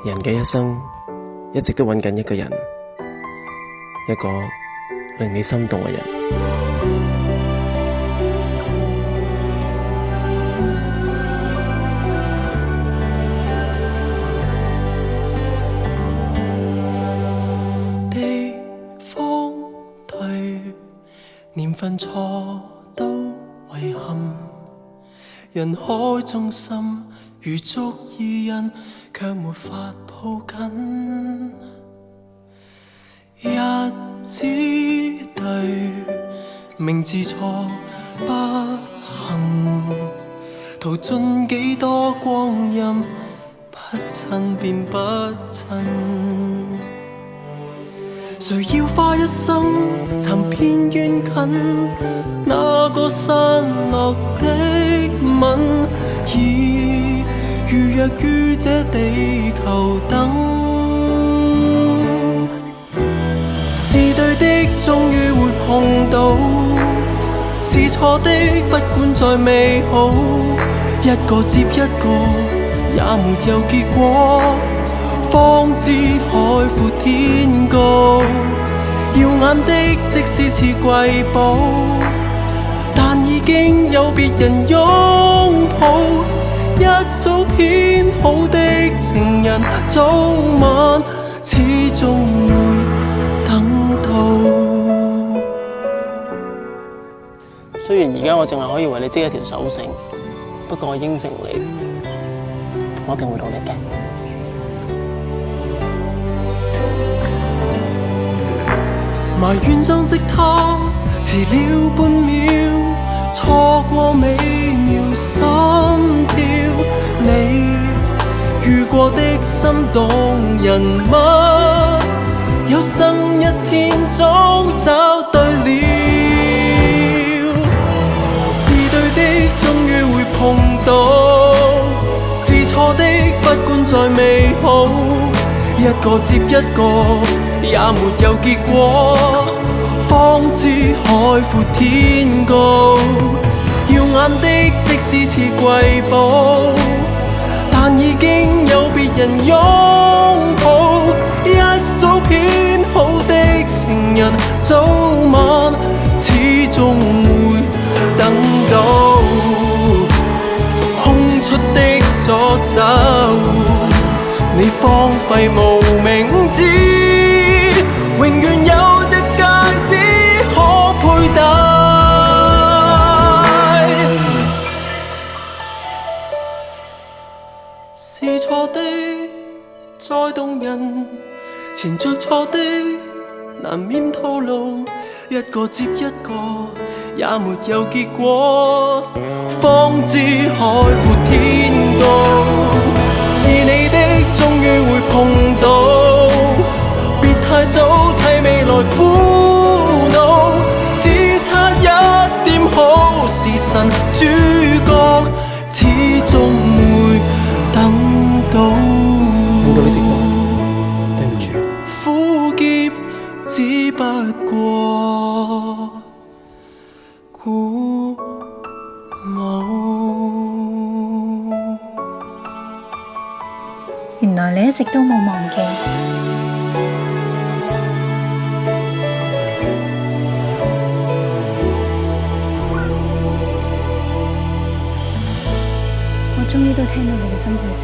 人嘅一生一直都揾緊一個人，一個令你心動嘅人。地方對，年份錯都遺憾，人海中心如足意印，卻沒法抱緊。日子對，名字錯不幸，途盡幾多光陰，不親便不親。誰要花一生尋遍遠近，那個散落的吻，已預約於這地球等。是對的終於會碰到，是錯的不管再美好，一個接一個也沒有結果，方知海闊天高。耀眼的即使似瑰寶，但已經有別人擁抱。一早編好的情人，早晚始終會等到。雖然而家我淨係可以為你織一條手繩，不過我應承你，我一定會努力嘅。埋怨相識他遲了半秒，錯過美妙心跳。你遇過的心動人物，有生一天總找對了。是對的終於會碰到，是錯的不管再美好，一個接一個也沒有結果，方知海闊天高。耀眼的即使似瑰寶，但已經有別人擁抱。一早編好的情人，早晚始終會等到。空出的左手，你荒廢無名指，永遠有隻戒指可佩戴。是錯的再動人，纏着錯的難免透露，一個接一個也沒有結果，方知海闊天高。是你的終於會碰到，別太早替未來苦惱，只差一點好時辰，主角始終會等到。聽到你直播，對唔住。苦澀只不過鼓舞。原來你一直都冇忘記。我終於都聽到你嘅心跳聲。